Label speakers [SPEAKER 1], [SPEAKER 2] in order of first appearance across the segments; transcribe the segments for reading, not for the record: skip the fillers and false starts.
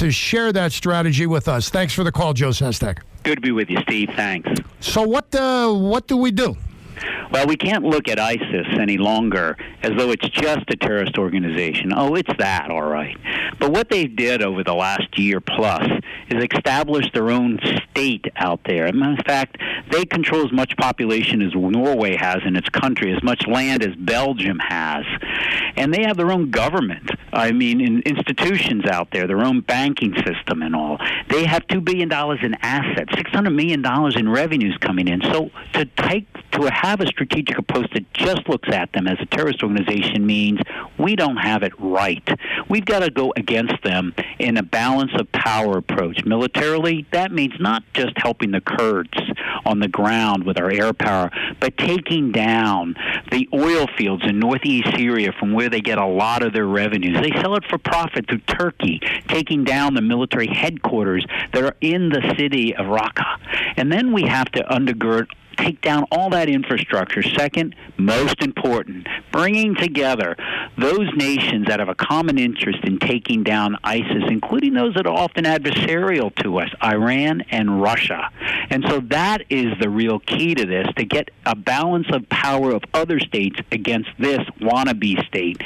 [SPEAKER 1] to share that strategy with us. Thanks for the call, Joe Sestak.
[SPEAKER 2] Good to be with you, Steve. Thanks.
[SPEAKER 1] So what do we do?
[SPEAKER 2] Well, we can't look at ISIS any longer as though it's just a terrorist organization. Oh, it's that, all right. But what they did over the last year plus is establish their own state out there. And in fact, they control as much population as Norway has in its country, as much land as Belgium has. And they have their own government. I mean, in institutions out there, their own banking system and all. They have $2 billion in assets, $600 million in revenues coming in. So to have a strategic approach that just looks at them as a terrorist organization means we don't have it right. We've got to go against them in a balance of power approach. Militarily, that means not just helping the Kurds on the ground with our air power, but taking down the oil fields in northeast Syria from where they get a lot of their revenues. They sell it for profit through Turkey, taking down the military headquarters that are in the city of Raqqa. And then we have to take down all that infrastructure. Second, most important, bringing together those nations that have a common interest in taking down ISIS, including those that are often adversarial to us, Iran and Russia. And so that is the real key to this, to get a balance of power of other states against this wannabe state.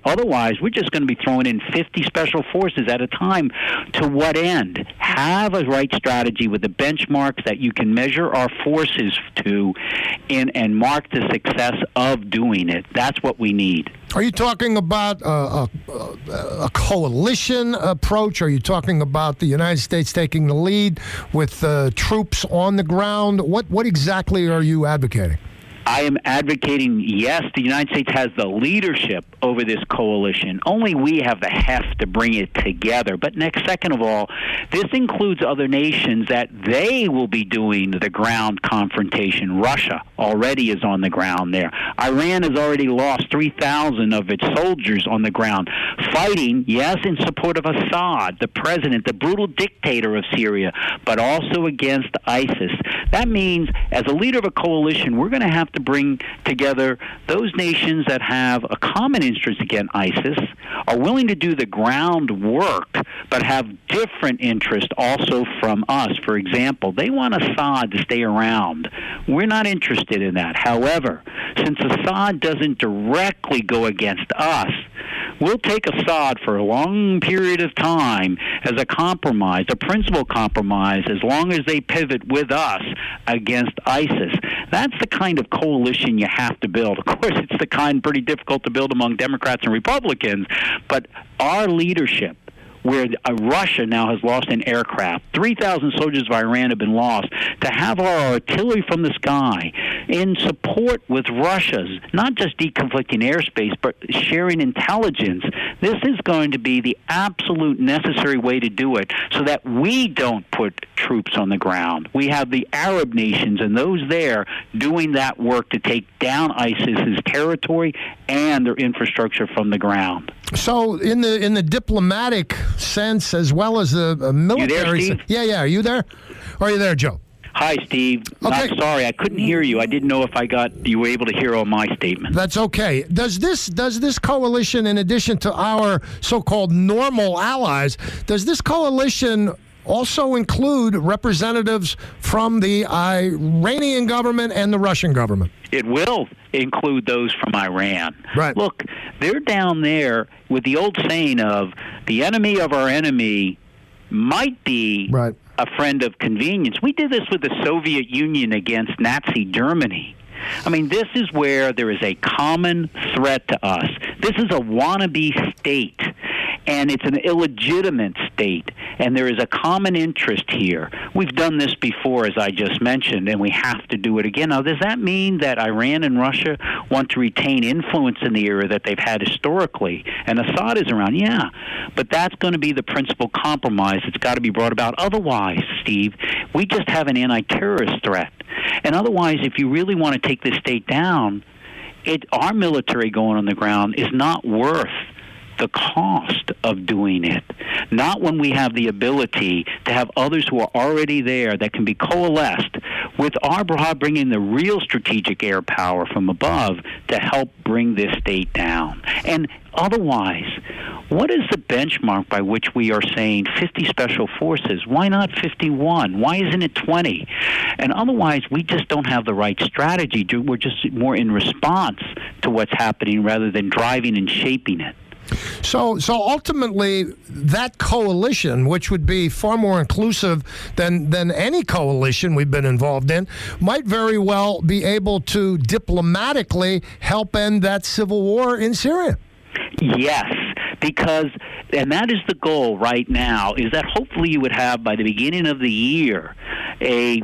[SPEAKER 2] Otherwise, we're just going to be throwing in 50 special forces at a time. To what end? Have a right strategy with the benchmarks that you can measure our forces to and mark the success of doing it. That's what we need.
[SPEAKER 1] Are you talking about a coalition approach? Are you talking about the United States taking the lead with troops on the ground? What exactly are you advocating?
[SPEAKER 2] I am advocating, yes, the United States has the leadership over this coalition. Only we have the heft to bring it together. But second of all, this includes other nations that they will be doing the ground confrontation. Russia already is on the ground there. Iran has already lost 3,000 of its soldiers on the ground, fighting, yes, in support of Assad, the president, the brutal dictator of Syria, but also against ISIS. That means, as a leader of a coalition, we're going to have to bring together those nations that have a common interest against ISIS, are willing to do the groundwork, but have different interests also from us. For example, they want Assad to stay around. We're not interested in that. However, since Assad doesn't directly go against us, we'll take Assad for a long period of time as a compromise, a principal compromise, as long as they pivot with us against ISIS. That's the kind of coalition you have to build. Of course, it's the kind pretty difficult to build among Democrats and Republicans, but our leadership, where Russia now has lost an aircraft. 3,000 soldiers of Iran have been lost. To have our artillery from the sky in support with Russia's, not just deconflicting airspace, but sharing intelligence, this is going to be the absolute necessary way to do it so that we don't put troops on the ground. We have the Arab nations and those there doing that work to take down ISIS's territory and their infrastructure from the ground.
[SPEAKER 1] So in the diplomatic sense as well as the military...
[SPEAKER 2] You there, Steve?
[SPEAKER 1] Yeah. Are you there? Or are you there, Joe?
[SPEAKER 2] Hi, Steve.
[SPEAKER 1] Okay.
[SPEAKER 2] I'm sorry, I couldn't hear you. I didn't know if you were able to hear all my statements.
[SPEAKER 1] That's okay. Does this coalition, in addition to our so-called normal allies, does this coalition also include representatives from the Iranian government and the Russian government?
[SPEAKER 2] It will include those from Iran.
[SPEAKER 1] Right.
[SPEAKER 2] Look, they're down there with the old saying of the enemy of our enemy might be
[SPEAKER 1] right.
[SPEAKER 2] a friend of convenience. We did this with the Soviet Union against Nazi Germany. I mean, this is where there is a common threat to us. This is a wannabe state, and it's an illegitimate state, and there is a common interest here. We've done this before, as I just mentioned, and we have to do it again. Now, does that mean that Iran and Russia want to retain influence in the area that they've had historically, and Assad is around? Yeah, but that's going to be the principal compromise that's got to be brought about. Otherwise, Steve, we just have an anti-terrorist threat. And otherwise, if you really want to take this state down, our military going on the ground is not worth the cost of doing it. Not when we have the ability to have others who are already there that can be coalesced with our bringing the real strategic air power from above to help bring this state down. And otherwise, what is the benchmark by which we are saying 50 special forces? Why not 51? Why isn't it 20? And otherwise, we just don't have the right strategy. We're just more in response to what's happening rather than driving and shaping it.
[SPEAKER 1] So ultimately, that coalition, which would be far more inclusive than any coalition we've been involved in, might very well be able to diplomatically help end that civil war in Syria.
[SPEAKER 2] Yes, because, and that is the goal right now, is that hopefully you would have by the beginning of the year a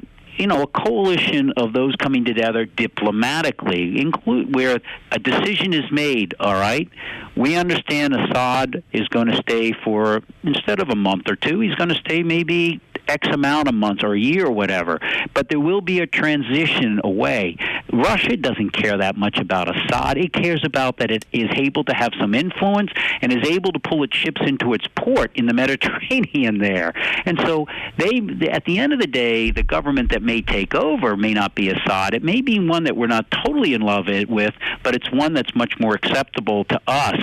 [SPEAKER 2] coalition of those coming together diplomatically, where a decision is made, all right? We understand Assad is going to stay for, instead of a month or two, he's going to stay maybe X amount of months or a year or whatever. But there will be a transition away. Russia doesn't care that much about Assad. It cares about that it is able to have some influence and is able to pull its ships into its port in the Mediterranean there. And so at the end of the day, the government that may take over may not be Assad. It may be one that we're not totally in love with, but it's one that's much more acceptable to us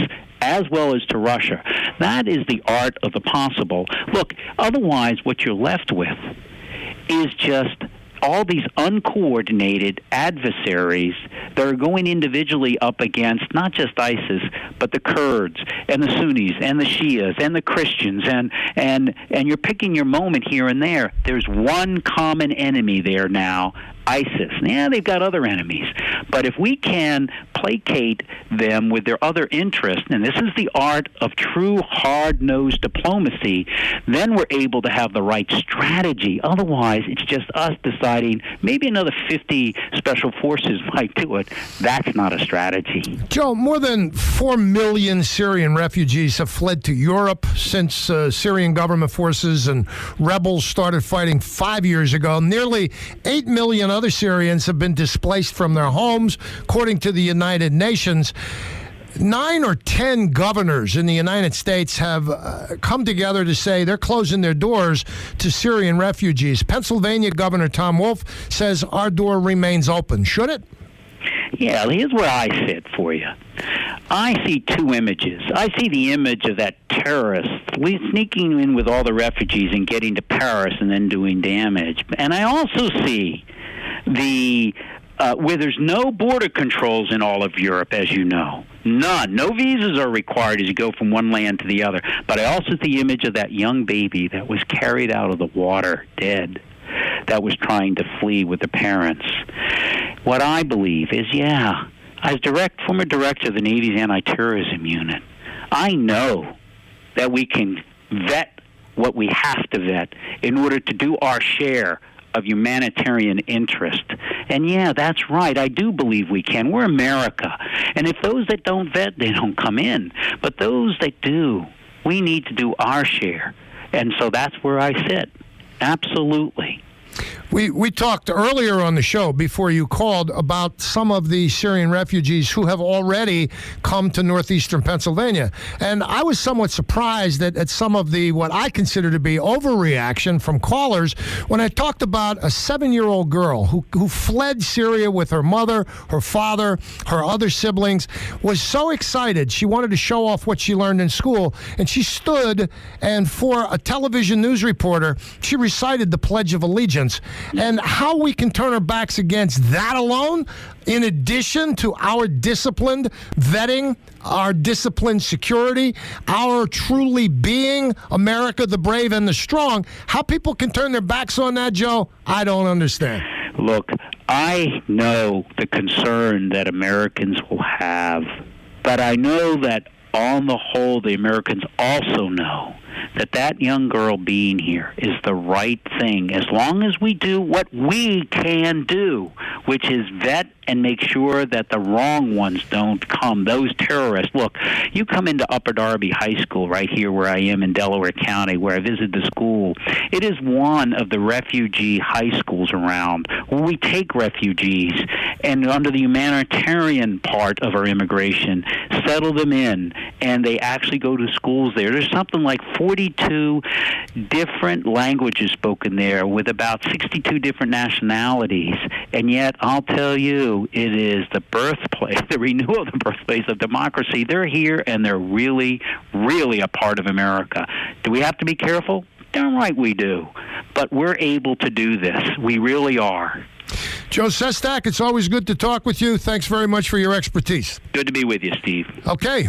[SPEAKER 2] as well as to Russia. That is the art of the possible. Look, otherwise what you're left with is just all these uncoordinated adversaries that are going individually up against not just ISIS, but the Kurds and the Sunnis and the Shias and the Christians, and you're picking your moment here and there. There's one common enemy there now, ISIS. Yeah, they've got other enemies. But if we can placate them with their other interests, and this is the art of true hard-nosed diplomacy, then we're able to have the right strategy. Otherwise, it's just us deciding maybe another 50 special forces might do it. That's not a strategy.
[SPEAKER 1] Joe, more than 4 million Syrian refugees have fled to Europe since Syrian government forces and rebels started fighting 5 years ago. Nearly 8 million other Syrians have been displaced from their homes, according to the United Nations. 9 or 10 governors in the United States have come together to say they're closing their doors to Syrian refugees. Pennsylvania Governor Tom Wolf says our door remains open. Should it?
[SPEAKER 2] Yeah, here's where I sit for you. I see two images. I see the image of that terrorist sneaking in with all the refugees and getting to Paris and then doing damage. And I also see where there's no border controls in all of Europe, as you know. None. No visas are required as you go from one land to the other. But I also see the image of that young baby that was carried out of the water, dead, that was trying to flee with the parents. What I believe is, as former director of the Navy's anti-terrorism unit, I know that we can vet what we have to vet in order to do our share of humanitarian interest. And that's right. I do believe we can. We're America. And if those that don't vet, they don't come in. But those that do, we need to do our share. And so that's where I sit. Absolutely.
[SPEAKER 1] We talked earlier on the show before you called about some of the Syrian refugees who have already come to northeastern Pennsylvania. And I was somewhat surprised at some of the what I consider to be overreaction from callers when I talked about a 7-year-old girl who fled Syria with her mother, her father, her other siblings, was so excited. She wanted to show off what she learned in school. And she stood and for a television news reporter, she recited the Pledge of Allegiance. And how we can turn our backs against that alone, in addition to our disciplined vetting, our disciplined security, our truly being America the brave and the strong, how people can turn their backs on that, Joe, I don't understand.
[SPEAKER 2] Look, I know the concern that Americans will have, but I know that on the whole, the Americans also know that young girl being here is the right thing as long as we do what we can do, which is vet and make sure that the wrong ones don't come, those terrorists. Look, you come into Upper Darby High School right here where I am in Delaware County, where I visit the school. It is one of the refugee high schools around where we take refugees and under the humanitarian part of our immigration, settle them in, and they actually go to schools there. There's something like 42 different languages spoken there with about 62 different nationalities. And yet, I'll tell you, it is the birthplace, the renewal of the birthplace of democracy. They're here, and they're really, really a part of America. Do we have to be careful? Darn right we do. But we're able to do this. We really are.
[SPEAKER 1] Joe Sestak, it's always good to talk with you. Thanks very much for your expertise.
[SPEAKER 2] Good to be with you, Steve.
[SPEAKER 1] Okay.